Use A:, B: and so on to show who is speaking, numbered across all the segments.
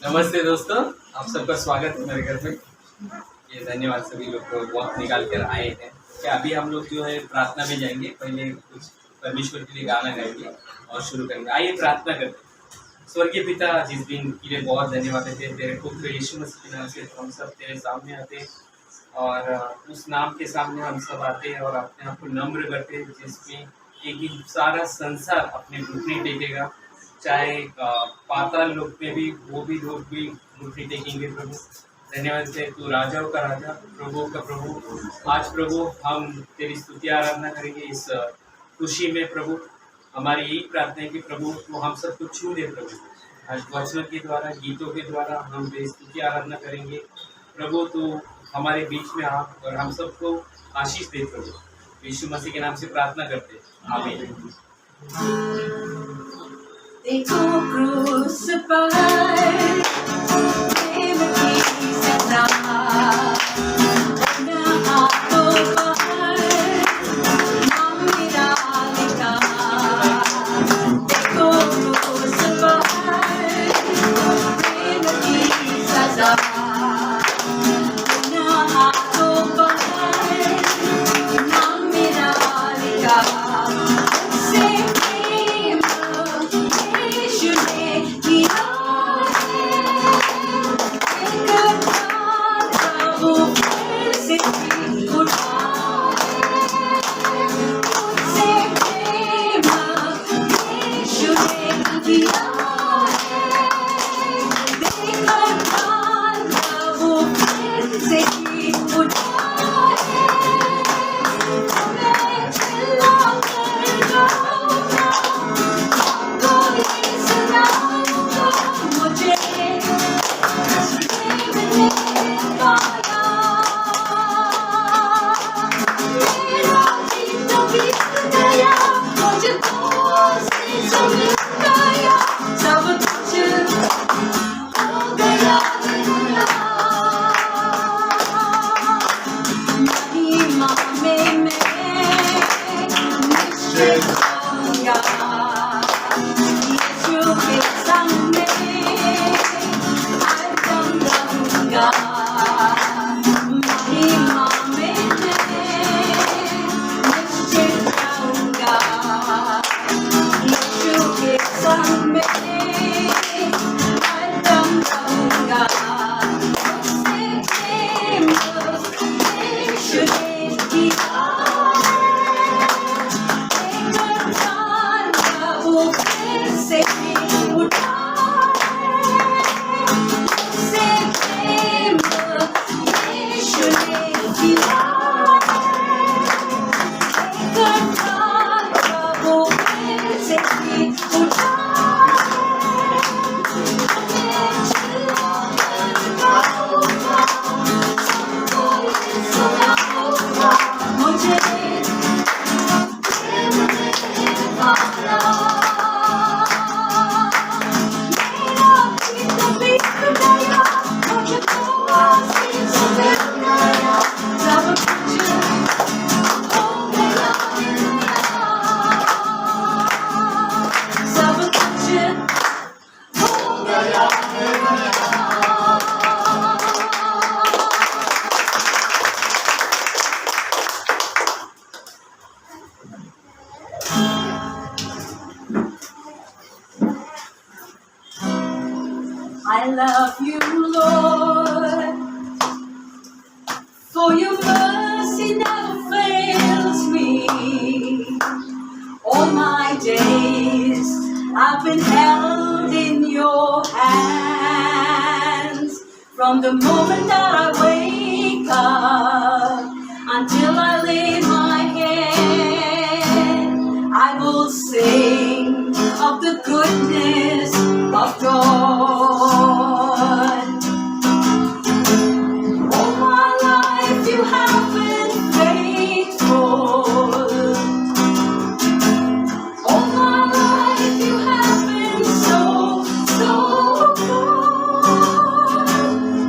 A: नमस्ते दोस्तों, आप सबका स्वागत है मेरे घर में। ये धन्यवाद सभी लोग को वक्त निकाल कर आए हैं। क्या अभी हम लोग जो है प्रार्थना में जाएंगे, पहले कुछ परमेश्वर के लिए गाना गाएंगे और शुरू करेंगे। आइए प्रार्थना करते हैं। स्वर्गीय पिता, जिस दिन के लिए बहुत धन्यवाद देते हैं, तेरे पुत्र यीशु मसीह के नाम से हम सब तेरे सामने आते हैं और उस नाम के सामने हम सब आते हैं और अपने आप को नम्र करते हैं, जिसमें एक ही सारा संसार अपने घुटने टेकेगा, चाहे पाताल लोक में भी वो भी लोग भी घुटने टेकेंगे। प्रभु धन्यवाद है, तू राजाओं का राजा, प्रभु का प्रभु। आज प्रभु हम तेरी स्तुति आराधना करेंगे इस खुशी में। प्रभु हमारी यही प्रार्थना है कि प्रभु तू हम सबको छू दे। प्रभु आज वचनों के द्वारा, गीतों के द्वारा हम तेरी स्तुति आराधना करेंगे। प्रभु तू हमारे बीच में आ और हम सबको आशीष दे। प्रभु यीशु मसीह के नाम से प्रार्थना करते हैं, आमीन।
B: They go crucified, liberty set out, and the heart of They go crucified, liberty set out, and the heart of I love you, Lord, for your mercy never fails me. All my days I've been held in your hands. From the moment that I wake up until I lay my head, I will sing of the goodness of God. All my life you have been faithful. All my life you have been so good.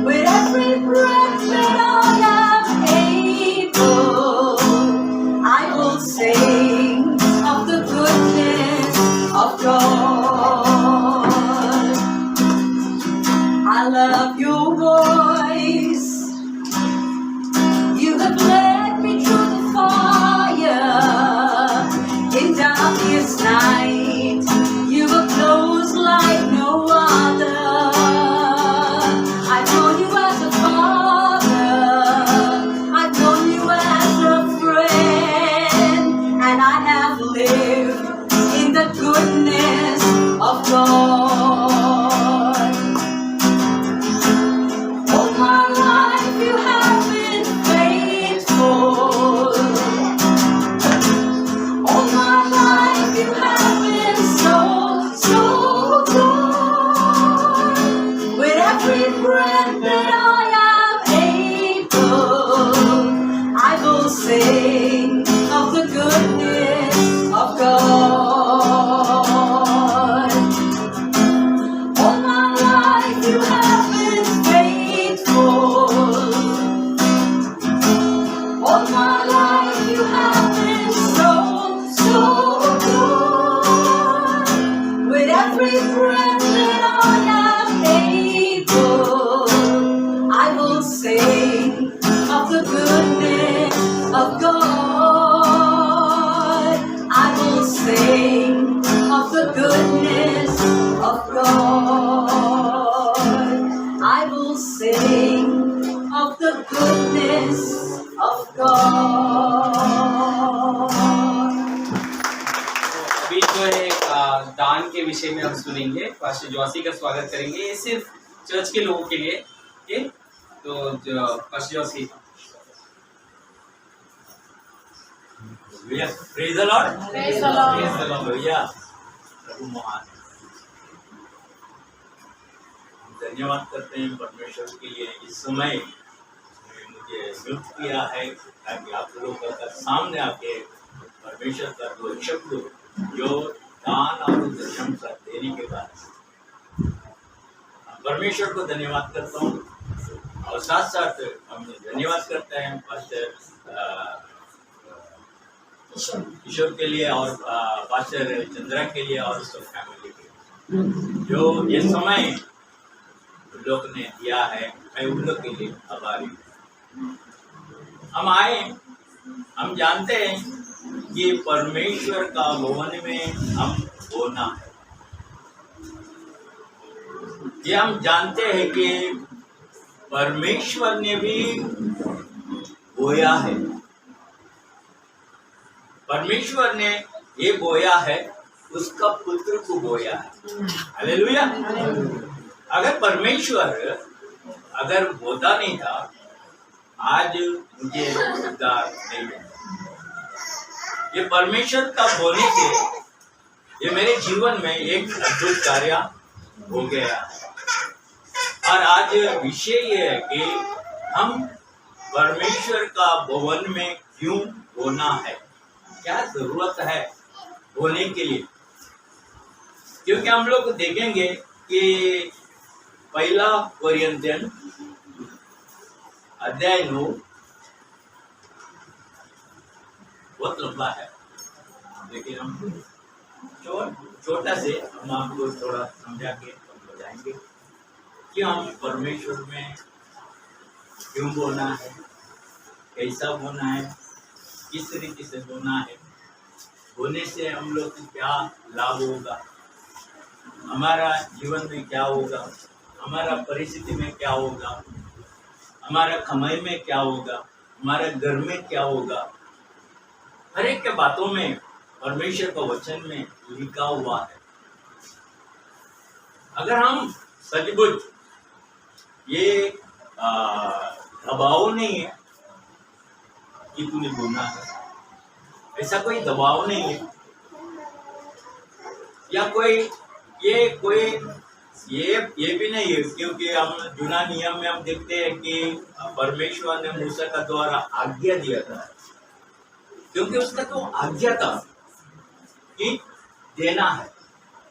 B: With every breath that I am able, I will sing of the goodness of God. love your voice. You have led me through the fire in darkest night. You were close like no other. I've known you as a father. I've known you as a friend, and I have lived in the goodness of God. All my life you have been faithful. All my life you have been so, so good. With every breath that I am able, I will sing of the goodness of God. All my life you have been faithful. All my life you have been so, so good. With every breath that I am able, I will sing of the goodness of God. I will sing of the goodness of God. I will sing of the goodness of God.
A: अभी जो है दान के विषय में हम सुनेंगे। Pastor Joshi का स्वागत करेंगे। ये सिर्फ चर्च के लोगों के लिए, ओके? तो जो pastor Joshi.
C: Praise the Lord.
B: Praise the Lord.
C: Hallelujah. प्रभु महान है। धन्यवाद करते हैं परमेश्वर के लिए इस समय मुझे नियुक्त किया है ताकि आप लोगों का सामने आके परमेश्वर का दो शब्द जो दान और प्रशंसा देने के बाद परमेश्वर को धन्यवाद करता हूँ और साथ साथ हम धन्यवाद करते हैं पास्टर किशोर के लिए और पास्टर चंद्रा के लिए और सब फैमिली के लिए जो ये समय लोग ने दिया है। मैं उन लोग के लिए आभारी हूँ। हम आए, हम जानते हैं कि परमेश्वर का भवन में हम होना है। ये हम जानते हैं कि परमेश्वर ने भी बोया है। परमेश्वर ने ये बोया है, उसका पुत्र को बोया है। हालेलुया। अगर परमेश्वर अगर बोता नहीं था, आज मुझे उद्धार नहीं मिलता। ये परमेश्वर का बोने से ये मेरे जीवन में एक अद्भुत कार्य हो गया। और आज विषय ये है कि हम परमेश्वर का भवन में क्यों होना है, क्या जरूरत है होने के लिए। क्योंकि हम लोग देखेंगे कि पहला कोरिन्थियन अध्याय 9 बहुत लंबा है, लेकिन हम छोटा से हम आपको थोड़ा समझा के बताएंगे कि हम परमेश्वर में क्यों बोलना है, कैसा बोलना है, किस तरीके से बोलना है, बोलने से हम लोग को क्या लाभ होगा, हमारा जीवन में क्या होगा, हमारा परिस्थिति में क्या होगा, हमारा कमाई में क्या होगा, हमारे घर में क्या होगा। हर एक के बातों में परमेश्वर का वचन में लिखा हुआ है। अगर हम सचमुच ये दबाव नहीं है कि तूने बोलना है, ऐसा कोई दबाव नहीं है, या ये भी नहीं है, क्योंकि हम जूना नियम में हम देखते हैं कि परमेश्वर ने मूसा का द्वारा आज्ञा दिया था, क्योंकि उसका तो आज्ञा था कि देना है।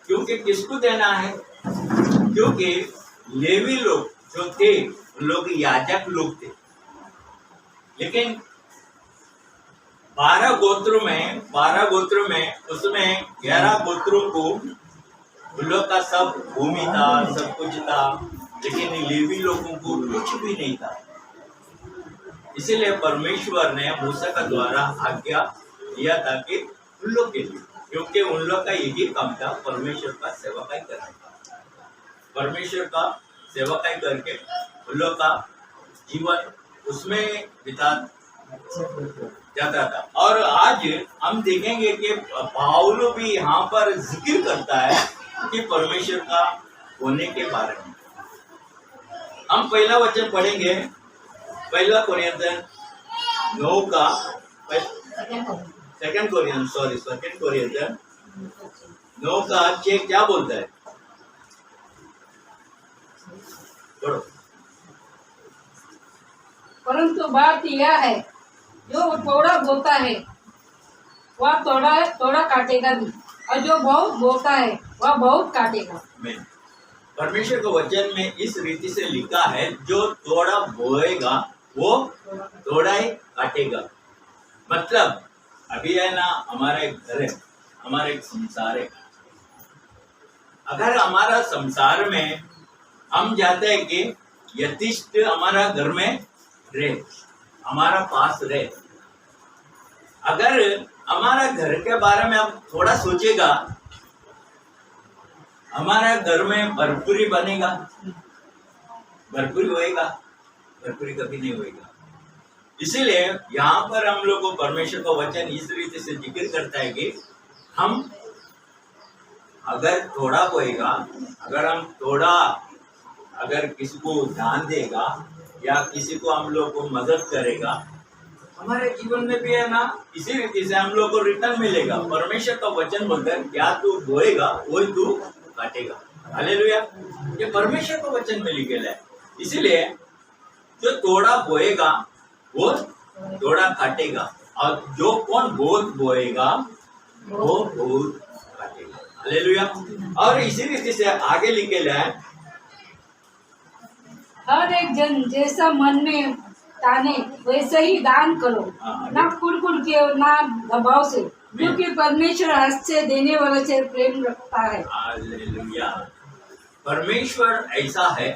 C: क्योंकि किसको देना है? क्योंकि लेवी लोग जो थे उन लोग याजक लोग थे, लेकिन 12 गोत्रों में उसमें 11 गोत्रों को उन लोग का सब भूमि था, सब कुछ था, लेकिन लेवी लोगों को कुछ भी नहीं था। इसीलिए परमेश्वर ने मूसा का द्वारा आज्ञा दिया था कि उन लोग के लिए, क्योंकि उन लोग का यही काम था परमेश्वर का सेवकाई करने का, परमेश्वर का सेवकाई करके उन लोग का जीवन उसमें बिता जाता था। और आज हम देखेंगे कि पाउलो भी यहाँ पर जिक्र करता है कि परमेश्वर का होने के बारे में। हम पहला वचन पढ़ेंगे, पहला कोरिन्थियन 9 का सेकंड कोरिन्थियन 9 का 6 क्या बोलता है? पढ़ो।
D: परंतु बात यह है, जो थोड़ा बोता है वह थोड़ा काटेगा भी, और जो बहुत बोता है वह बहुत काटेगा।
C: परमेश्वर के वचन में इस रीति से लिखा है, जो थोड़ा बोएगा वो थोड़ा ही काटेगा। मतलब अभी है ना, हमारा एक घर है, हमारा एक संसार है। अगर हमारा संसार में हम चाहते हैं कि यथेष्ट हमारा घर में रहे, हमारा पास रहे, अगर हमारा घर के बारे में हम थोड़ा सोचेगा, हमारा घर में भरपूरी बनेगा, भरपूरी होएगा? भरपूरी कभी नहीं होएगा। इसीलिए यहाँ पर हम लोग को परमेश्वर का वचन इस रीति से जिक्र करता है कि हम अगर थोड़ा बोएगा, अगर हम थोड़ा, अगर किसी को ध्यान देगा या किसी को हम लोग को मदद करेगा, हमारे जीवन में भी है ना, इसी रीति से हम लोग को रिटर्न मिलेगा। परमेश्वर का वचन बोलता है, क्या तू बोएगा वही तू काटेगा। हालेलुया। ये परमेश्वर का वचन में लिखेला है। इसीलिए जो थोड़ा बोएगा वो थोड़ा काटेगा, और जो कौन बहुत बोएगा वो बहुत काटेगा। हालेलुया। और इसी रीति से आगे लिखेला है,
D: हर एक जन जैसा मन में ताने वैसे ही दान करो, ना कुड़कुड़ के और ना दबाव से, क्योंकि परमेश्वर हस्त से देने वाले से प्रेम रखता है।
C: हालेलुया। परमेश्वर ऐसा है,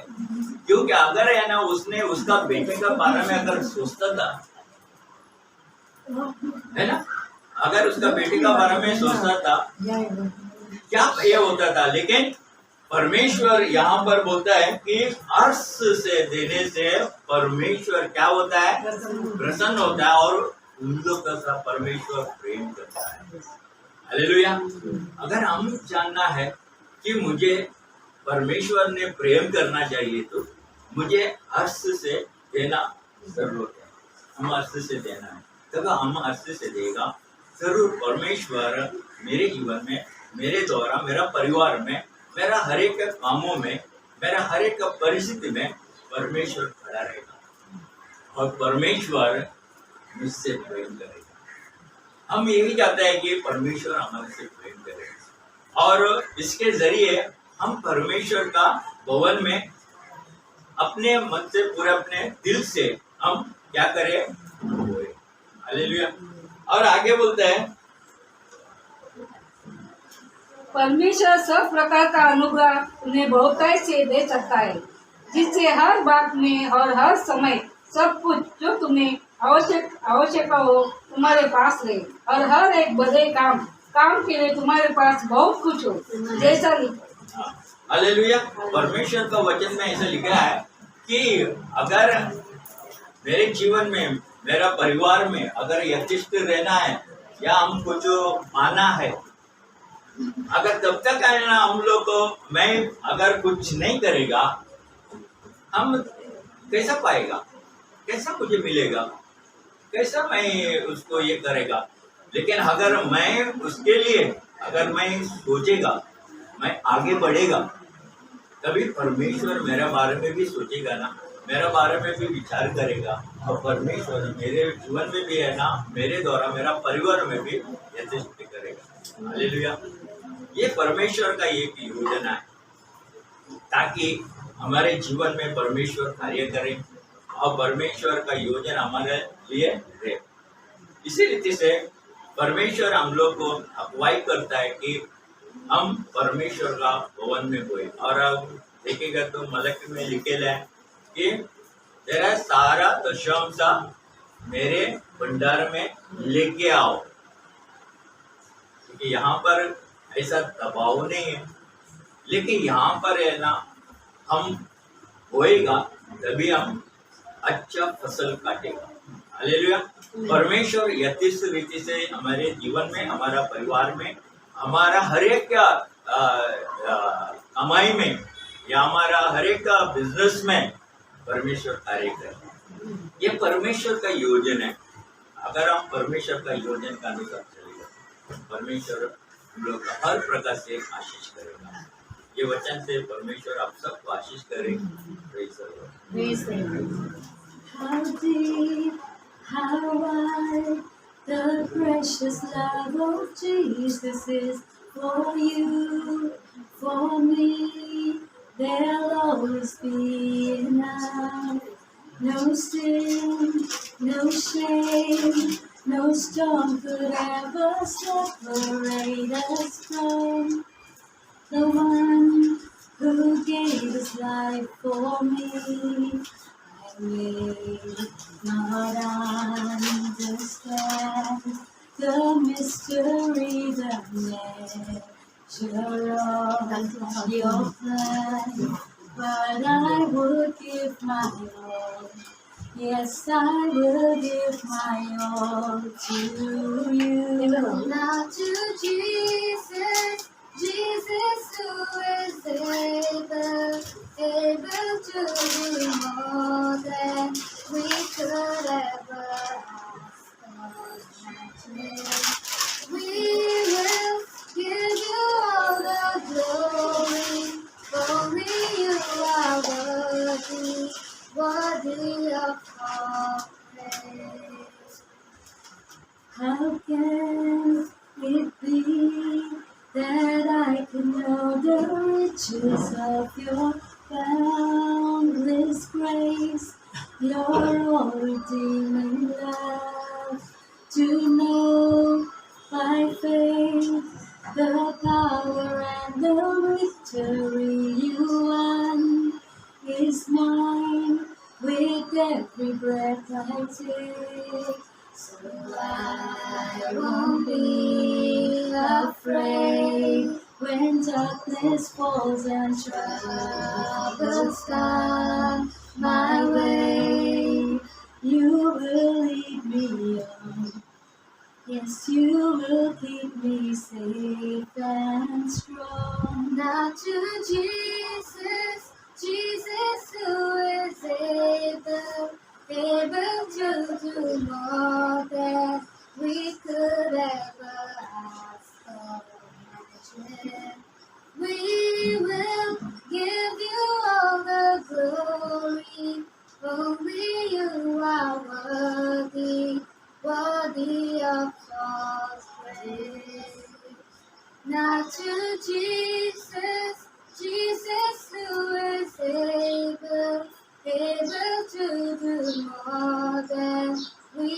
C: क्योंकि अगर है ना उसने उसका बेटे के बारे में अगर सोचता था, है ना, अगर उसका बेटे का बारे में सोचता था क्या ये होता था। लेकिन परमेश्वर यहाँ पर बोलता है कि अर्श से देने से परमेश्वर क्या होता है? प्रसन्न होता है, और उन लोग का सब परमेश्वर प्रेम करता है। हालेलुया। अगर हम जानना है कि मुझे परमेश्वर ने प्रेम करना चाहिए, तो मुझे अर्श से देना जरूर है। हम अर्श से देना है, तब हम अर्श से देगा जरूर। परमेश्वर मेरे जीवन में, मेरे द्वारा, मेरा परिवार में, मेरा हर एक कामों में, मेरा हर एक परिस्थिति में परमेश्वर खड़ा रहेगा, और परमेश्वर मुझसे प्रेम करेगा। हम यही चाहते हैं कि परमेश्वर हमारे से प्रेम करे, और इसके जरिए हम परमेश्वर का भवन में अपने मन से, पूरे अपने दिल से हम क्या करें? हालेलुया। और आगे बोलते हैं,
D: परमेश्वर सब प्रकार का अनुग्रह उन्हें बहुतायत से दे सकता है, जिससे हर बात में और हर समय सब कुछ जो तुम्हें आवश्यक हो तुम्हारे पास रहे, और हर एक बड़े काम के लिए तुम्हारे पास बहुत कुछ हो, जैसा लिखा।
C: हालेलुया। परमेश्वर का वचन में ऐसा लिखा है कि अगर मेरे जीवन में, मेरा परिवार में अगर यथेष्ट रहना है, या हमको जो माना है, अगर तब तक है ना हम लोग को, मैं अगर कुछ नहीं करेगा, हम कैसा पाएगा? कैसा मुझे मिलेगा? कैसा मैं उसको ये करेगा? लेकिन अगर मैं उसके लिए, अगर मैं सोचेगा, मैं आगे बढ़ेगा, तभी परमेश्वर मेरे बारे में भी सोचेगा ना, मेरे बारे में भी विचार करेगा, और परमेश्वर मेरे जीवन में भी है ना, मेरे द्वारा मेरा परिवार में भी यथेष्ट करेगा। हालेलुया। ये परमेश्वर का एक योजना है, ताकि हमारे जीवन में परमेश्वर कार्य करे, और परमेश्वर का योजना हमारे लिए रहे। इसी रीति से परमेश्वर हम लोग को अगुवाई करता है कि हम परमेश्वर का भवन में होए, और देखेगा तो मलक में लिखेला है कि तेरा सारा दशंशा मेरे भंडार में लेके आओ, क्योंकि यहाँ पर ऐसा दबाव नहीं है, लेकिन यहाँ पर है ना, हम होएगा तभी हम अच्छा फसल काटेगा। हालेलुया। परमेश्वर यथेष्ट रीति से हमारे जीवन में, हमारा परिवार में, हमारा हर एक कमाई में या हमारा हर एक बिजनेस में परमेश्वर कार्य करे। ये परमेश्वर का योजन है। अगर हम परमेश्वर का योजन का अनुसार चलेगा, परमेश्वर हम लोग का हर प्रकार से आशीष करेगा। ये वचन से परमेश्वर आप सबको आशीष करे।
B: Praise the Lord. How deep, how wide, the precious love of Jesus is for you, for me. There'll always be enough. No sin, no shame, no storm could ever separate us from the one who gave his life for me. I may not understand the mystery, the measure of your plan, but I would give my all. Yes, I will give my all to you. Now to Jesus, Jesus who is able to do more than we could ever ask or imagine. We will give you all the glory. Only you are worthy, worthy of all praise. How can it be that I can know the riches of your boundless grace, your all-redeeming love, to know by faith the power and the victory you won is mine with every breath I take. So I won't be afraid when darkness falls and troubles come my way. You will lead me on. Yes, you will keep me safe and strong. Now to Jesus, Jesus who is able to do more than we could ever ask or imagine. We will give you all the glory. Only you are worthy, worthy of all praise. Now to Jesus, Jesus who is able to do more than we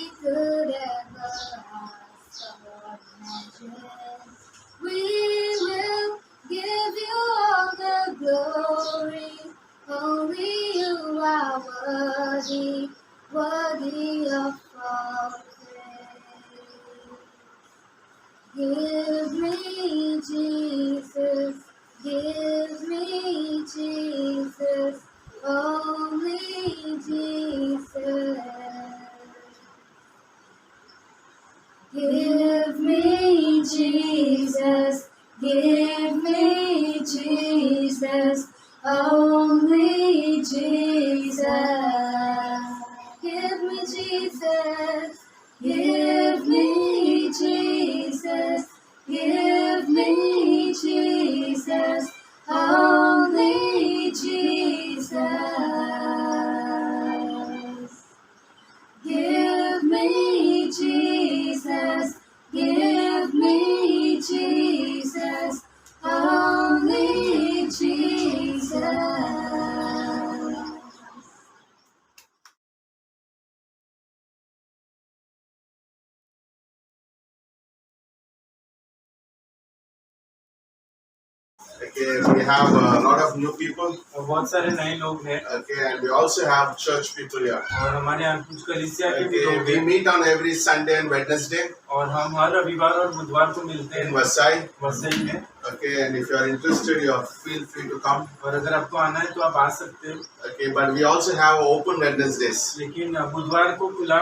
E: Okay, we have a lot of new people.
A: और बहुत सारे नए लोग हैं
E: Okay, and we also have church people here.
A: और हमारे यहाँ कुछ कलीसिया के भी
E: Okay,
A: लोग
E: we
A: हैं
E: meet on every Sunday and Wednesday
A: और हम हर रविवार और बुधवार को मिलते
E: in
A: हैं
E: Vasai.
A: वसई में।
E: Okay, and if you are interested, you feel free to come.
A: और अगर आपको आना है तो आप आ सकते हैं,
E: Okay, but we also have open Wednesdays.
A: लेकिन बुधवार को खुला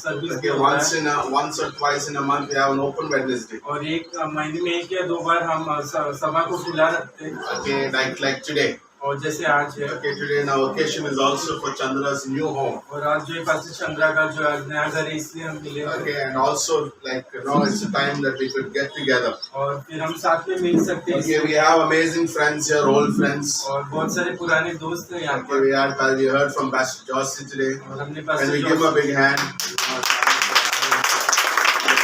A: सर्विस
E: Okay,
A: होता है
E: once or twice in a month we have an open Wednesday.
A: और एक महीने में 1 या 2 बार हम सभा को खुला रखते हैं।
E: Okay, like today.
A: और जैसे आज है
E: Okay, today now occasion is also for Chandra's new home.
A: और आज जो पास्टर चंद्रा का जो नया घर है इसलिए हम मिले हैं।
E: Okay, and also like it's a time that we could get together.
A: और फिर हम साथ में मिल सकते हैं
E: Okay, we have amazing friends here, old friends.
A: और बहुत सारे पुराने दोस्त हैं यहाँ
E: Okay,
A: पर
E: we heard from Pastor Josie today.
A: और हमने
E: Can
A: pastor
E: we give him a
A: George
E: big hand?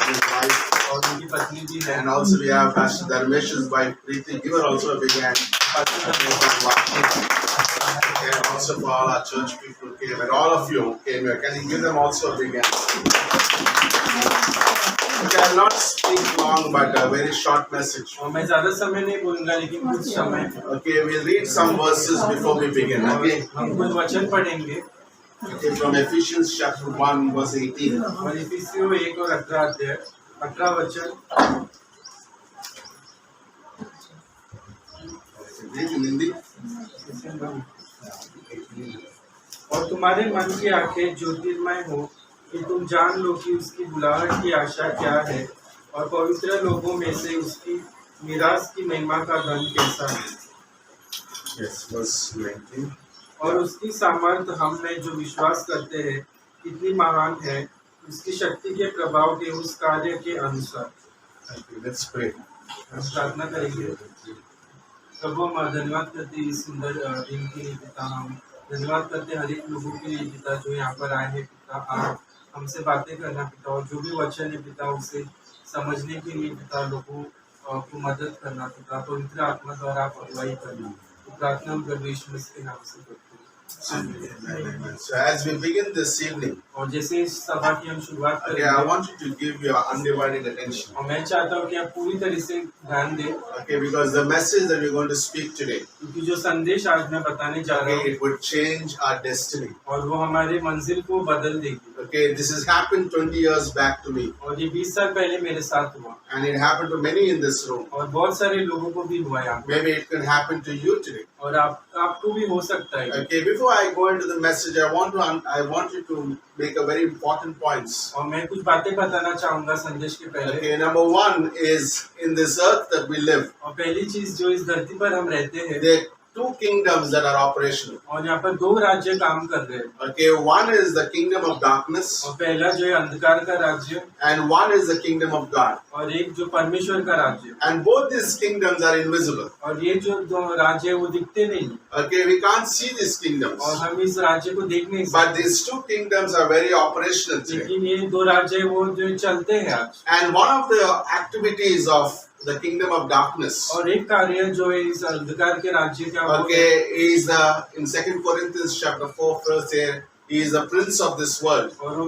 E: His wife.
A: और उनकी पत्नी भी है
E: And also we have Pastor Dharmesh's wife, Preeti. Give her also a big hand. Okay, and also for all our church people who came, and all of you who came here. Can you give them also a big hand? Okay, I will not speak long, but a very short message.
A: और मैं ज्यादा समय नहीं बोलूंगा लेकिन कुछ समय
E: Okay, we'll read some verses before we begin. Okay,
A: हम कुछ वचन पढ़ेंगे
E: okay, from Ephesians chapter 1, verse 18.
A: और इफिसियों 1 और 18 अध्याय 18 वचन।
E: Read in Hindi.
A: और तुम्हारे मन की आंखें ज्योतिर्मय हो कि तुम जान लो कि उसकी बुलाहट की आशा क्या है और पवित्र लोगों में से उसकी मिरास की महिमा का धन कैसा है
E: Yes, verse 19.
A: और उसकी सामर्थ हम में जो विश्वास करते हैं कितनी महान है उसकी शक्ति के प्रभाव के उस कार्य के अनुसार।
E: Thank you. Let's pray.
A: हम प्रार्थना करेंगे। प्रभु हम धन्यवाद करते हैं इस सुंदर दिन के लिए पिता, हम धन्यवाद करते हैं हर एक लोगों के लिए पिता जो यहाँ पर आए हैं पिता, आप हमसे बातें करना पिता और जो भी वचन है पिता उसे समझने के लिए पिता लोगों को मदद करना पिता, पवित्र आत्मा द्वारा आप अगुवाई करना। तो प्रार्थना हम प्रभु यीशु मसीह के नाम से करते हैं।
E: Amen. So as we begin this evening,
A: और जैसे इस सभा की हम शुरुआत
E: okay,
A: करेंगे
E: I want you to give your undivided attention.
A: और मैं चाहता हूँ कि आप पूरी तरह से ध्यान दें
E: Okay, because the message that we're going to speak today,
A: क्योंकि जो संदेश आज मैं बताने जा रहा
E: okay,
A: हूँ
E: it would change our destiny.
A: और वो हमारे मंजिल को बदल देगी।
E: Okay, this has happened 20 years back to me,
A: और ये 20 साल पहले मेरे साथ हुआ
E: and it happened to many in this room.
A: और बहुत सारे लोगों को भी हुआ यहाँ पे
E: Maybe it can happen to you today.
A: और आपको भी हो सकता है।
E: Okay, before I go into the message, I want you to make a very important points.
A: और मैं कुछ बातें बताना चाहूंगा संदेश के पहले।
E: Okay, number one is in this earth that we live,
A: और पहली चीज जो इस धरती पर हम रहते हैं
E: there are two kingdoms that are operational.
A: और यहाँ पर 2 राज्य काम कर रहे हैं
E: Okay, one is the kingdom of darkness,
A: और पहला जो है अंधकार का राज्य
E: and one is the kingdom of God.
A: और एक जो परमेश्वर का राज्य।
E: And both these kingdoms are invisible.
A: और ये जो 2 राज्य है वो दिखते नहीं
E: Okay, we can't see these kingdoms,
A: और हम इस राज्य को देख नहीं
E: but
A: सकते,
E: these two kingdoms are very operational today.
A: लेकिन ये 2 राज्य है वो जो चलते हैं आज।
E: And one of the activities of the kingdom of darkness,
A: और एक कार्य जो है इस अंधकार के राज्य का वो है,
E: okay, is in 2 Corinthians chapter 4 verse there, he is the prince of this world,
A: और वो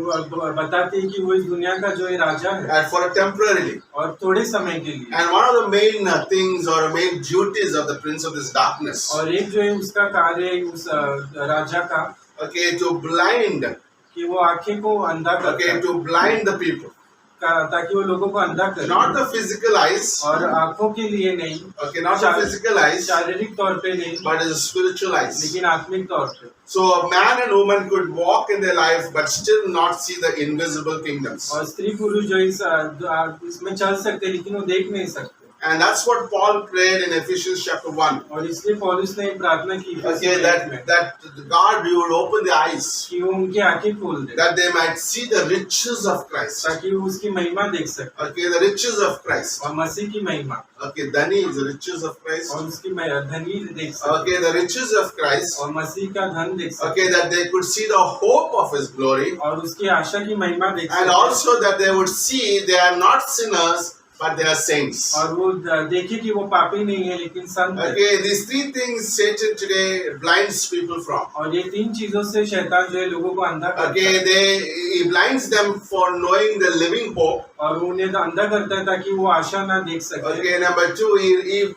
A: बताते हैं कि वो इस दुनिया का जो है राजा है
E: and for a temporarily.
A: और थोड़े समय के लिए।
E: And one of the main things or main duties of the prince of this darkness,
A: और एक जो है उसका कार्य है उस राजा का
E: okay, to blind,
A: कि वो आंखें को अंधा करता
E: okay,
A: है,
E: to blind the people,
A: ताकि वो लोगों को अंधा करे।
E: not the physical eyes,
A: और आंखों के लिए नहीं,
E: okay, not the physical eyes,
A: शारीरिक तौर पे नहीं,
E: but the spiritual eyes.
A: लेकिन आत्मिक तौर पे।
E: So a man and woman could walk in their life but still not see the invisible kingdoms.
A: और स्त्री पुरुष जो इसमें चल सकते लेकिन वो देख नहीं सकते।
E: And that's what Paul prayed in Ephesians chapter 1.
A: और इसलिए पौलुस ने प्रार्थना की
E: Okay, that God you will open the eyes,
A: कि वो उनकी आंखें खोल दे
E: that they might see the riches of Christ.
A: ताकि वो उसकी महिमा देख सके
E: Okay, the riches of Christ.
A: और मसीह की महिमा
E: Okay, Dhani is the riches of Christ.
A: और उसकी धनी देख सके
E: Okay, the riches of Christ.
A: और मसीह का धन देख सके
E: Okay, that they could see the hope of His glory,
A: और उसकी आशा की महिमा देख
E: and
A: सके
E: also that they would see they are not sinners but they are saints.
F: और वो देखे कि वो पापी नहीं है लेकिन संत है।
E: Okay, these three things Satan today blinds people from.
F: और ये तीन चीजों से शैतान जो है लोगों को अंधा करता
E: Okay,
F: है
E: he blinds them for knowing the living hope.
F: और वो उन्हें अंधा करता है ताकि वो आशा ना देख सके।
E: Okay, number two,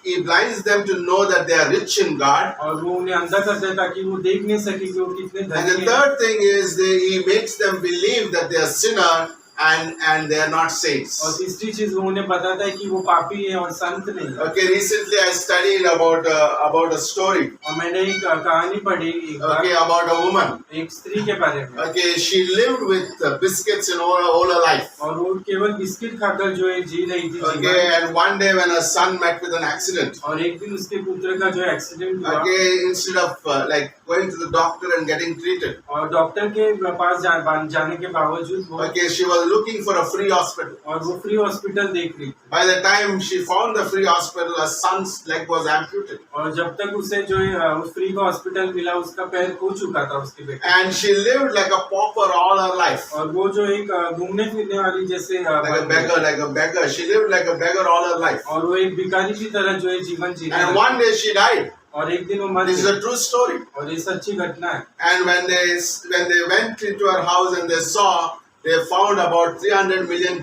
E: he blinds them to know that they are rich in God.
F: और वो उन्हें अंधा करता है ताकि वो देख नहीं सके कि वो कितने
E: And
F: धनी
E: the
F: हैं।
E: third thing is he makes them believe that they are sinner and they are not saints.
F: और तीसरी चीज वो उन्हें बताता है कि वो पापी है और संत नहीं है।
E: Okay, recently I studied about a story.
F: और मैंने एक कहानी पढ़ी एक बार,
E: Okay, about a woman.
F: एक स्त्री के बारे में।
E: Okay, she lived with biscuits in all her life.
F: और वो केवल बिस्किट खाकर जो है जी रही थी
E: Okay,
F: जीवन।
E: and one day when her son met with an accident,
F: और एक दिन उसके पुत्र का जो एक्सीडेंट हुआ
E: okay, instead of like going to the doctor and getting treated,
F: और डॉक्टर के पास जाने के बावजूद वो
E: okay, she was looking for a free hospital.
F: और वो फ्री हॉस्पिटल देख रही थी।
E: By the time she found the free hospital, her son's leg was amputated.
F: और जब तक उसे जो है उस फ्री का हॉस्पिटल मिला उसका पैर खो चुका था उसके बेटे।
E: And she lived like a pauper all her life.
F: और वो जो एक घूमने फिरने वाली जैसे
E: Like a beggar. She lived like a beggar all her life.
F: और वो एक भिखारी की तरह जो है जीवन जी रही
E: And
F: है।
E: one day she died.
F: और एक दिन वो मर
E: This is
F: गई।
E: a true story.
F: और ये सच्ची घटना है।
E: And when they went into her house and they saw, they found about $300 million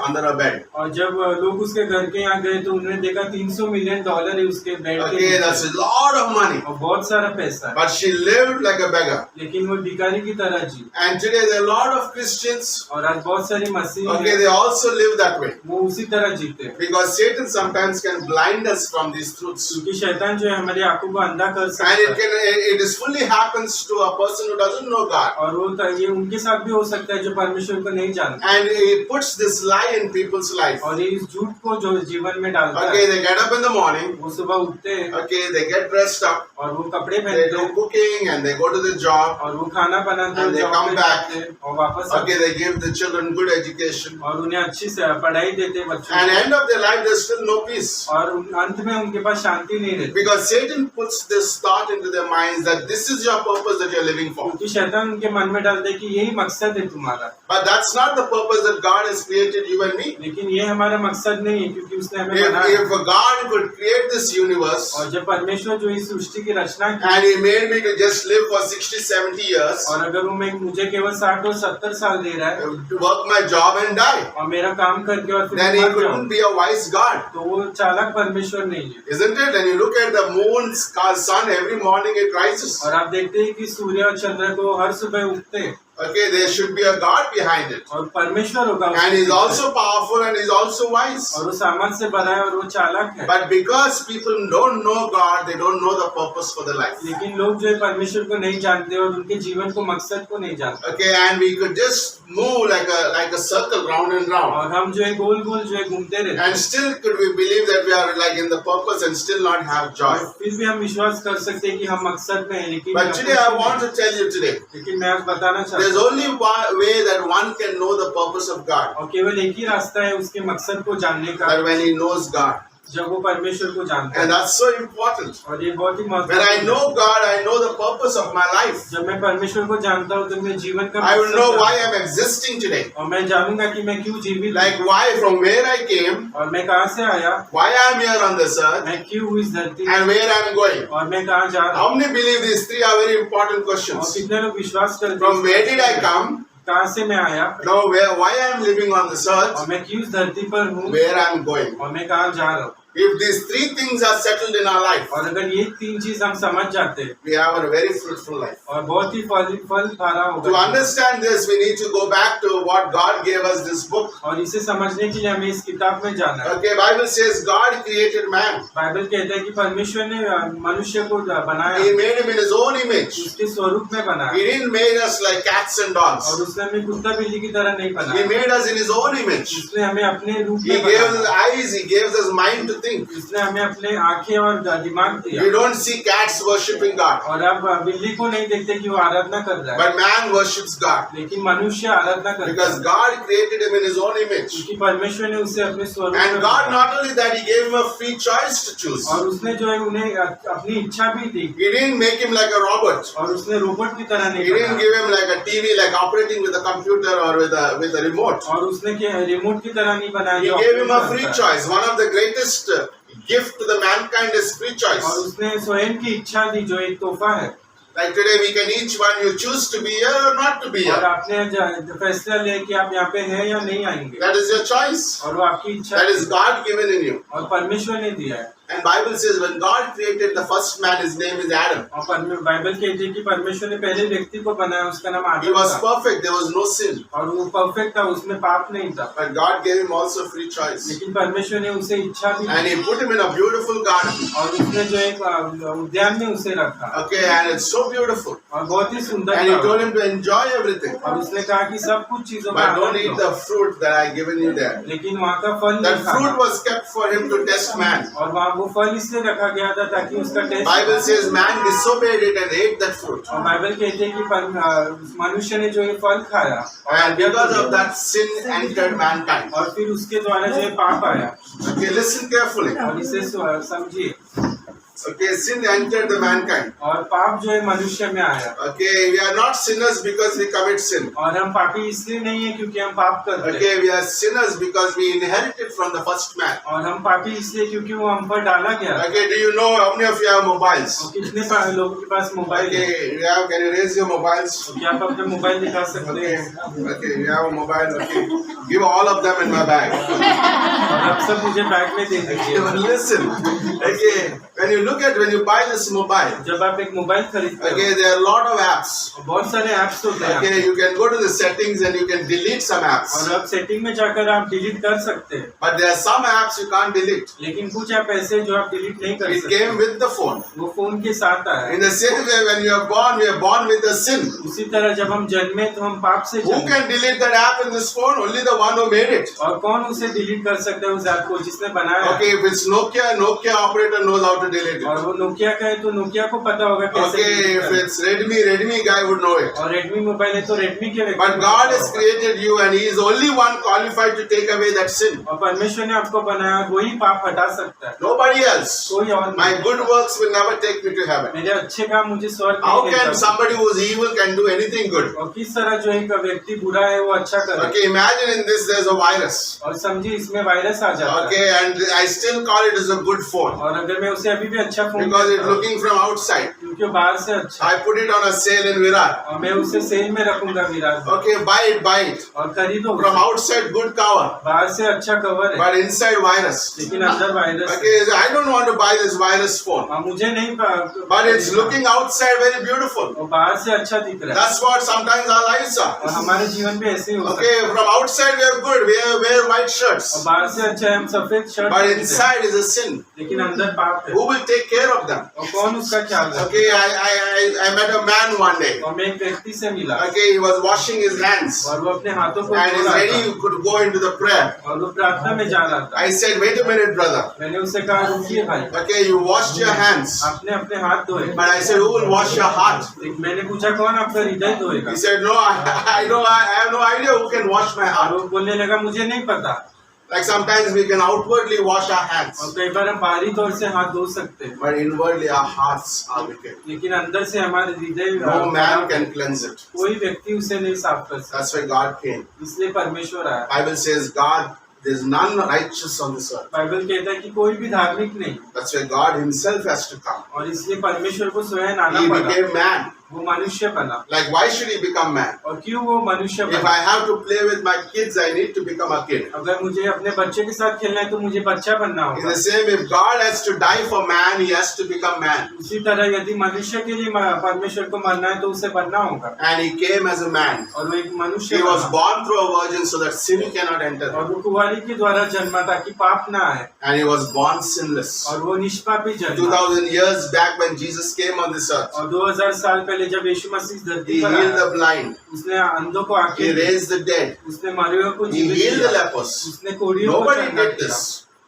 E: under her bed.
F: और जब लोग उसके घर के यहाँ गए तो उन्होंने देखा $300 मिलियन है उसके बेड के
E: Okay,
F: नीचे।
E: that's a lot of money.
F: और बहुत सारा पैसा है।
E: But she lived like a beggar.
F: लेकिन वो भिखारी की तरह जी।
E: And today there are a lot of Christians.
F: और आज बहुत सारी मसीह
E: Okay, they also live that way.
F: वो उसी तरह जीते हैं।
E: Because Satan sometimes can blind us from these truths.
F: क्योंकि शैतान जो है हमारी आंखों को अंधा कर
E: And
F: सकता है।
E: it is fully happens to a person who doesn't know God.
F: और वो ये उनके साथ भी हो सकता है जो परमेश्वर को नहीं जानते।
E: And he puts this lie in people's life.
F: और ये इस झूठ को जो जीवन में डालता
E: Okay,
F: है।
E: they get up in the morning.
F: वो सुबह उठते हैं
E: Okay, they get dressed up.
F: और वो कपड़े
E: They
F: पहनते
E: do
F: हैं
E: cooking and they go to the job.
F: और वो खाना बनाते हैं
E: And they
F: जॉब
E: come
F: पे
E: back.
F: जाते हैं और वापस आते
E: Okay, they give the children good education.
F: हैं और उन्हें अच्छी से पढ़ाई देते हैं बच्चों
E: And
F: को।
E: end of their life, there's still no peace.
F: और अंत में उनके पास शांति नहीं रहती।
E: Because Satan puts this thought into their minds that this is your purpose that you're living for.
F: क्योंकि शैतान उनके मन में डालता है कि यही मकसद है तुम्हारा।
E: But that's not the purpose that God has created you and me.
F: लेकिन ये हमारा मकसद नहीं है क्योंकि उसने हमें बनाया।
E: If God could create this universe
F: और जब परमेश्वर जो इस सृष्टि की रचना की
E: and He made me to just live for 60-70 years,
F: और अगर वो मुझे केवल 60 और 70 साल दे रहा है
E: to work my job and die,
F: और मेरा काम करके और फिर
E: then He
F: मर जाऊं,
E: couldn't be a wise God.
F: तो वो चालाक परमेश्वर नहीं है।
E: Isn't it? And you look at the moon, sun, every morning it rises.
F: और आप देखते हैं कि सूर्य और चंद्र को हर सुबह उगते हैं
E: Okay, there should be a God behind it.
F: और परमेश्वर होगा उसके
E: And He's
F: पीछे।
E: also powerful and He's also wise.
F: और वो सामर्थ से बना है और वो चालाक है।
E: But because people don't know God, they don't know the purpose for their life.
F: लेकिन लोग जो है परमेश्वर को नहीं जानते और उनके जीवन को मकसद को नहीं जानते।
E: Okay, and we could just move like a circle round and round.
F: और हम जो है गोल गोल जो है घूमते रहते हैं
E: And still could we believe that we are like in the purpose and still not have joy.
F: और फिर भी हम विश्वास कर सकते हैं कि हम मकसद में हैं लेकिन
E: But today I want to tell you today,
F: लेकिन मैं आज बताना चाहता
E: there's
F: हूँ
E: only one way that one can know the purpose of God.
F: और केवल एक ही रास्ता है उसके मकसद को जानने का
E: That when he knows God.
F: जब वो परमेश्वर को जानता
E: And
F: है।
E: that's so important.
F: और ये बहुत ही
E: When I
F: महत्वपूर्ण
E: know God, I know the purpose of my life.
F: जब मैं परमेश्वर को जानता हूँ तो मैं जीवन का
E: I will
F: मकसद
E: know
F: जानता
E: why
F: हूँ।
E: I'm existing today.
F: और मैं जानूंगा कि मैं क्यों जीवित हूँ
E: Like why, from where I came,
F: और मैं कहाँ से आया,
E: why I'm here on this earth,
F: मैं क्यों हुई इस धरती
E: and where I'm going.
F: और मैं कहाँ जा रहा
E: How
F: हूँ।
E: many believe these three are very important
F: और
E: questions?
F: कितने लोग विश्वास करते
E: From where did I come?
F: कहाँ से मैं आया
E: Now, why I'm living on this earth?
F: और मैं क्यों इस धरती पर हूँ
E: Where I'm going.
F: और मैं कहाँ जा रहा हूँ।
E: If these three things are settled in our life,
F: और अगर ये तीन चीज हम समझ जाते हैं
E: we have a very fruitful life.
F: और बहुत ही फल भरा
E: To
F: होगा।
E: understand this, we need to go back to what God gave us this book.
F: और इसे समझने के लिए हमें इस किताब में जाना है।
E: Okay, Bible says God created man.
F: Bible कहता है कि परमेश्वर ने मनुष्य को बनाया,
E: He made him in His own image.
F: उसके स्वरूप में
E: He
F: बनाया
E: didn't make us like cats and dogs.
F: और उसने हमें कुत्ता बिल्ली की तरह नहीं
E: He
F: बनाया,
E: made us in His own image.
F: उसने हमें अपने रूप
E: He
F: में
E: gave us
F: बनाया
E: eyes. He gave us mind to think.
F: इसने हमें अपने आंखें और दिमाग दिया।
E: We don't see cats worshipping God,
F: और अब बिल्ली को नहीं देखते कि वो आराधना कर रहा है,
E: but man worships God
F: लेकिन मनुष्य आराधना करता
E: because
F: है,
E: God created him in his own image.
F: क्योंकि परमेश्वर ने उसे अपने स्वरूप
E: And
F: में
E: God
F: बनाया।
E: not only that, he gave him a free choice to choose.
F: और उसने जो है उन्हें अपनी इच्छा भी दी,
E: He didn't make him like a robot.
F: और उसने रोबोट की तरह
E: He
F: नहीं
E: didn't
F: बनाया,
E: give him like a TV, like operating with a computer or with a remote.
F: और उसने रिमोट की तरह नहीं बनाया,
E: He
F: जो
E: gave him a
F: operate
E: free
F: करता है।
E: choice. One of the greatest gift to the mankind is free
F: और
E: choice.
F: उसने स्वयं की इच्छा दी, जो एक तोहफा है।
E: Like today, we can each one you choose to be here or not to be
F: और
E: here.
F: आपने फैसला लिया कि आप यहाँ पे हैं या नहीं आएंगे,
E: That is your choice.
F: और वो आपकी इच्छा
E: That
F: है,
E: is God given in you.
F: और परमेश्वर ने दिया है।
E: And Bible says when God created the first man, his name is Adam.
F: और बाइबल कहती है कि परमेश्वर ने पहले व्यक्ति को बनाया, उसका नाम
E: He
F: आदम
E: was
F: था,
E: perfect. There was no sin.
F: और वो परफेक्ट था, उसमें पाप नहीं था,
E: But God gave him also free choice.
F: लेकिन परमेश्वर ने उसे इच्छा भी
E: And
F: the,
E: he put him in a beautiful garden.
F: और उसने जो एक उद्यान में उसे रखा,
E: Okay, and it's so beautiful.
F: और बहुत ही सुंदर
E: And he
F: था,
E: told him to enjoy everything.
F: और उसने कहा कि सब कुछ चीजों का
E: But don't
F: Anand
E: eat
F: low,
E: the fruit that I given you there.
F: लेकिन वहाँ का फल
E: That
F: नहीं
E: fruit
F: खाना।
E: was kept for him to test man.
F: और वहाँ वो फल इसलिए रखा गया था ताकि उसका test,
E: Bible says man disobeyed it and ate that fruit.
F: और बाइबल कहते हैं कि मनुष्य ने जो ये फल खाया,
E: And because of that, sin entered mankind.
F: और फिर उसके द्वारा जो है पाप आया।
E: Okay, listen carefully.
F: और इसे समझिए,
E: Okay, sin entered the mankind.
F: और पाप जो है मनुष्य में आया,
E: Okay, we are not sinners because we commit sin.
F: और हम पापी इसलिए नहीं है क्योंकि हम पाप करते हैं,
E: Okay, we are sinners because we inherited from the first man.
F: और हम पापी इसलिए क्योंकि वो हम पर डाला गया।
E: Okay, do you know how many of you have mobiles?
F: और कितने लोगों के पास मोबाइल है?
E: Okay, can you raise your mobiles?
F: क्या आप अपने मोबाइल दिखा सकते
E: Okay,
F: हैं?
E: okay, you have a mobile. Okay, give all of them in my bag.
F: और आप सब मुझे बैग में दे
E: Okay,
F: दीजिए।
E: but listen. Okay, when you buy this mobile,
F: जब आप एक मोबाइल खरीदते
E: okay,
F: हो,
E: there are a lot of apps.
F: बहुत सारे ऐप्स होते हैं,
E: Okay, you can go to the settings and you can delete some apps.
F: और अब सेटिंग में जाकर आप डिलीट कर सकते हैं,
E: But there are some apps you can't delete.
F: लेकिन कुछ ऐप ऐसे जो आप डिलीट नहीं कर
E: It
F: सकते,
E: came with the phone.
F: वो फोन के साथ आया।
E: In the same way, when we are born with a sin.
F: उसी तरह जब हम जन्मे तो हम पाप से
E: Who
F: जन्मे,
E: can delete that app in this phone? Only the one who made it.
F: और कौन उसे डिलीट कर सकता है उस ऐप को जिसने बनाया है?
E: Okay, if it's Nokia operator knows how to delete
F: और
E: it.
F: वो नोकिया का है तो नोकिया को पता होगा कैसे
E: Okay,
F: delete
E: if
F: करना।
E: it's Redmi guy would know it.
F: और रेडमी मोबाइल है तो रेडमी के व्यक्ति
E: But
F: को
E: God
F: पता
E: has
F: होगा।
E: created you and He is only one qualified to take away that sin.
F: और परमेश्वर ने आपको बनाया, वही पाप हटा सकता है,
E: Nobody else.
F: कोई और
E: My
F: नहीं।
E: good works will never take me to heaven.
F: मेरे अच्छे काम मुझे स्वर्ग
E: How
F: नहीं ले
E: can
F: जाते।
E: somebody who is evil can do anything good?
F: और किस तरह जो एक व्यक्ति बुरा है वो अच्छा करे।
E: Okay, imagine in this there's a virus.
F: और समझिए इसमें वायरस आ जाता है,
E: Okay, and I still call it as a good phone
F: और अगर मैं उसे अभी भी अच्छा फोन
E: because it's
F: कहता हूँ,
E: looking from outside.
F: क्योंकि वो बाहर से अच्छा,
E: I put it on a sale in Virar.
F: और मैं उसे सेल में रखूंगा विराट,
E: Okay, buy it.
F: और खरीदो
E: From
F: उसे।
E: outside, good cover,
F: बाहर से अच्छा कवर है,
E: but inside virus.
F: लेकिन अंदर वायरस है।
E: Okay, I don't want to buy this virus phone,
F: और मुझे नहीं
E: but it's looking outside very beautiful.
F: वो बाहर से अच्छा दिख रहा है,
E: That's what sometimes our lives
F: और
E: are.
F: हमारे जीवन में ऐसे ही हो सकता
E: Okay,
F: है।
E: from outside we are good, we wear white
F: और
E: shirts,
F: बाहर से अच्छा है हम सफेद शर्ट
E: but
F: पहनते हैं,
E: inside is a sin.
F: लेकिन अंदर पाप है।
E: Who will take care of them?
F: और कौन उसका ख्याल रखे?
E: Okay, I met a man one day.
F: और मैं एक व्यक्ति से मिला,
E: Okay, he was washing his hands
F: और वो अपने हाथों को
E: and
F: धो
E: he's
F: रहा
E: ready
F: था,
E: to go into the prayer.
F: और वो प्रार्थना में जा रहा था।
E: I said, wait a minute, brother.
F: मैंने उससे कहा रुकिए भाई,
E: Okay, you washed your hands,
F: आपने अपने हाथ धोए,
E: but I said, who will wash your heart?
F: मैंने पूछा कौन आपका हृदय धोएगा?
E: He said, no, I have no idea who can wash my
F: और
E: heart.
F: वो बोलने लगा मुझे नहीं पता।
E: Like sometimes we can outwardly wash our
F: और
E: hands,
F: कई बार हम बाहरी तौर से हाथ धो सकते हैं,
E: but inwardly our hearts are wicked.
F: लेकिन अंदर से हमारे हृदय
E: No man can cleanse it.
F: कोई व्यक्ति उसे नहीं साफ कर सकता,
E: That's why God came.
F: इसलिए परमेश्वर आया।
E: Bible says there's none righteous on this earth.
F: Bible कहता है कि कोई भी धार्मिक नहीं,
E: That's why God Himself has to come.
F: और इसलिए परमेश्वर को स्वयं आना
E: He
F: पड़ा,
E: became man.
F: वो मनुष्य बना।
E: Like, why should He become man?
F: और क्यों वो मनुष्य
E: If
F: बना?
E: I have to play with my kids, I need to become a kid.
F: अगर मुझे अपने बच्चे के साथ खेलना है तो मुझे बच्चा बनना
E: In
F: होगा।
E: the same, if God has to die for man, He has to become man.
F: उसी तरह यदि मनुष्य के लिए परमेश्वर को मरना है तो उसे बनना होगा,
E: And He came as a man.
F: और वो एक मनुष्य
E: He was
F: बना,
E: born through a virgin so that sin cannot enter.
F: और वो कुंवारी के द्वारा जन्मा ताकि पाप ना आए,
E: And He was born sinless.
F: और वो निष्पापी जन्मा।
E: 2000 years back when Jesus came on this earth,
F: और 2000 साल पहले जब यीशु मसीह धरती
E: He
F: पर
E: healed
F: आया,
E: the blind.
F: उसने अंधों को
E: He
F: आंखें दी,
E: raised the dead.
F: उसने मरे हुए को
E: He
F: जीवित
E: healed the
F: किया,
E: lepers.
F: उसने कोढ़ियों को
E: Nobody
F: चंगा
E: did
F: किया,
E: this.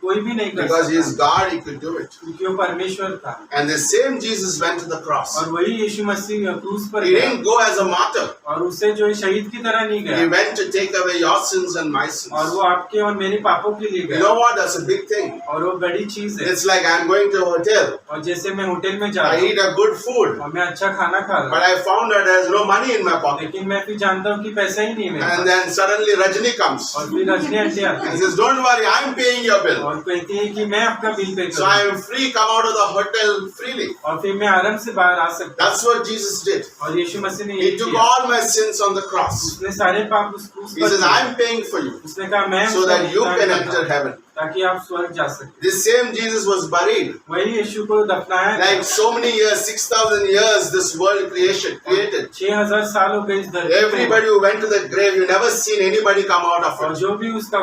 F: कोई भी नहीं कर
E: Because he is
F: सकता,
E: God, he could do it.
F: क्योंकि वो परमेश्वर था।
E: And the same Jesus went to the cross.
F: और वही यीशु मसीह क्रूस पर
E: He
F: गया,
E: didn't go as a martyr.
F: और उससे जो है शहीद की तरह नहीं
E: He
F: गया,
E: went to take away your sins and my
F: और
E: sins.
F: वो आपके और मेरे पापों के लिए
E: You
F: गया,
E: know what? That's a big thing.
F: और वो बड़ी चीज है।
E: It's like I'm going to a hotel.
F: और जैसे मैं होटल में जा
E: I
F: रहा हूँ
E: eat a good food.
F: और मैं अच्छा खाना खा
E: But
F: रहा हूँ,
E: I found that there's no money in my pocket.
F: लेकिन मैं फिर जानता हूँ कि पैसा ही नहीं है मेरे
E: And
F: pass.
E: then suddenly Rajni comes.
F: और फिर रजनी आंटी आती
E: And
F: है
E: says, don't worry, I'm paying your bill.
F: और कहती है कि मैं आपका बिल पे
E: So I
F: करूँ,
E: am free, come out of the hotel freely.
F: और फिर मैं आराम से बाहर आ सकता
E: That's what Jesus did.
F: हूँ। और यीशु मसीह ने
E: He
F: ये
E: took
F: किया,
E: all my sins on the cross.
F: उसने सारे पाप उस क्रूस
E: He
F: पर
E: says,
F: किए।
E: I'm paying for you
F: उसने कहा मैं
E: so
F: उसका
E: that you
F: भुगतान
E: can
F: करता
E: enter
F: हूँ,
E: heaven.
F: ताकि आप स्वर्ग जा सके।
E: This same Jesus was buried.
F: वही यीशु को दफनाया गया।
E: Like so many years, 6,000 years, this world created.
F: 6000 साल हो गए इस धरती पे।
E: Everybody who went to the grave, you never seen anybody come out of
F: और
E: it.
F: जो भी उसका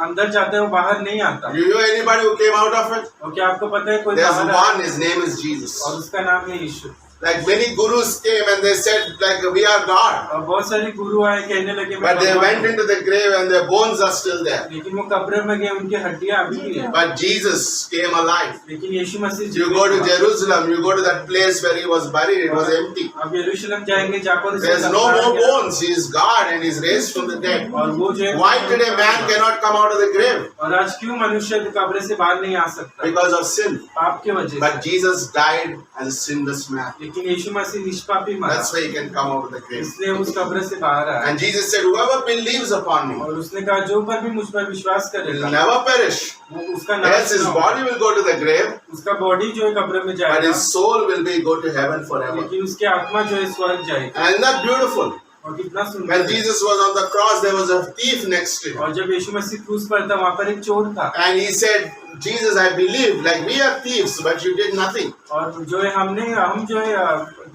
F: अंदर जाता है वो बाहर नहीं आता।
E: You know anybody who came out of it?
F: और क्या आपको पता है कोई
E: There's
F: बाहर आया?
E: one, his name is Jesus.
F: और उसका नाम है यीशु।
E: Like many gurus came and they said, like, we are God.
F: और बहुत सारे गुरु आए कहने लगे मैं
E: But they
F: भगवान
E: went
F: हूँ।
E: into the grave and their bones are still there.
F: लेकिन वो कब्र में गए, उनकी हड्डियां अभी भी हैं।
E: But Jesus came alive.
F: लेकिन यीशु मसीह
E: You go to Jerusalem, you go to that place where he was buried, it was empty.
F: अब यरूशलेम जाएंगे जहाँ पर उसे
E: There's no
F: दफनाया
E: more
F: गया।
E: bones. He is God and he's raised from the dead.
F: और वो जो है
E: Why today man cannot come out of the grave?
F: और आज क्यों मनुष्य कब्र से बाहर नहीं आ सकता?
E: Because of sin.
F: पाप की वजह से।
E: But Jesus died as a sinless man.
F: लेकिन यीशु मसीह निष्पापी मरा,
E: That's why he can come out of the grave.
F: इसलिए उस कब्र से बाहर आया।
E: And Jesus said, whoever believes upon me
F: और उसने कहा जो पर भी मुझ पर विश्वास
E: will
F: करेगा
E: never perish.
F: वो उसका
E: Yes, his
F: नाश ना हो।
E: body will go to the grave,
F: उसका बॉडी जो है कब्र में
E: but
F: जाएगा,
E: his soul will be go to heaven forever.
F: लेकिन उसकी आत्मा जो है स्वर्ग जाएगी।
E: And isn't that beautiful?
F: और कितना सुंदर
E: When
F: है।
E: Jesus was on the cross, there was a thief next to him.
F: और जब यीशु मसीह क्रूस पर था वहाँ पर एक चोर था,
E: And he said, Jesus, I believe, like we are thieves, but you did nothing.
F: और जो है हम जो है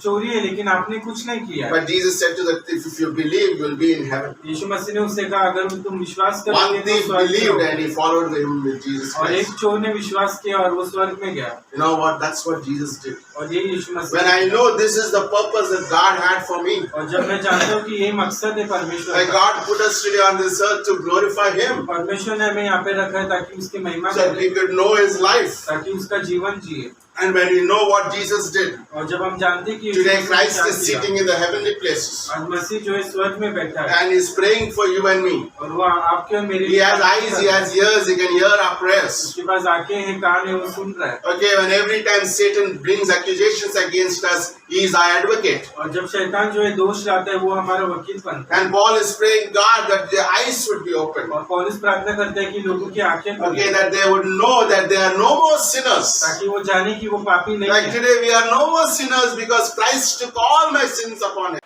F: चोरी है लेकिन आपने कुछ नहीं किया।
E: But Jesus said to the thief, if you believe, you will be in heaven.
F: यीशु मसीह ने उससे कहा अगर तुम विश्वास करोगे
E: One
F: तो
E: thief
F: स्वर्ग
E: believed
F: जाओगे।
E: and he followed him with Jesus
F: और एक
E: Christ.
F: चोर ने विश्वास किया और वो स्वर्ग में गया।
E: You know what? That's what Jesus did.
F: और ये यीशु मसीह
E: When I know this is the purpose that God had for me,
F: और जब मैं जानता हूँ कि यही मकसद है परमेश्वर
E: like
F: का,
E: God put us today on this earth to glorify Him,
F: परमेश्वर ने हमें यहाँ पे रखा है ताकि उसकी महिमा
E: so that we
F: करें,
E: could know His life.
F: ताकि उसका जीवन जिए।
E: And when we know what Jesus did,
F: और जब हम जानते हैं कि यीशु
E: today
F: मसीह ने
E: Christ
F: क्या
E: is
F: किया,
E: sitting in the heavenly places
F: आज मसीह जो है स्वर्ग में बैठा है
E: and He's praying for you and me.
F: और वो आपके और मेरे
E: He has eyes, He has ears, He can hear our prayers.
F: उसके पास आंखें हैं, कान है, वो सुन रहा है।
E: Okay, when every time Satan brings accusations against us, he is our advocate.
F: और जब शैतान जो है दोष लाता है वो हमारा वकील बनता है।
E: And Paul is praying God that their eyes would be open.
F: और पौलुस प्रार्थना करता है कि लोगों की आंखें खुले,
E: Okay, that they would know that they are no more sinners.
F: ताकि वो जाने कि वो पापी नहीं
E: Like
F: है।
E: today we are no more sinners because Christ took all my sins upon Him.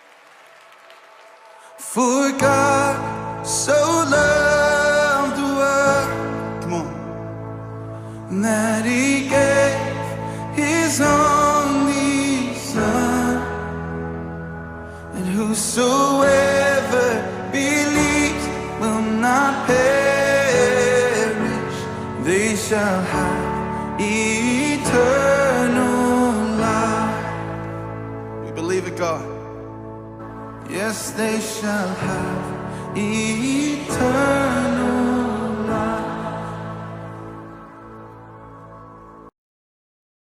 G: For God so loved the world, come on, that He gave His only Son, and whosoever believes will not perish, they shall have eternal life. We believe it, God. Yes, they shall have eternal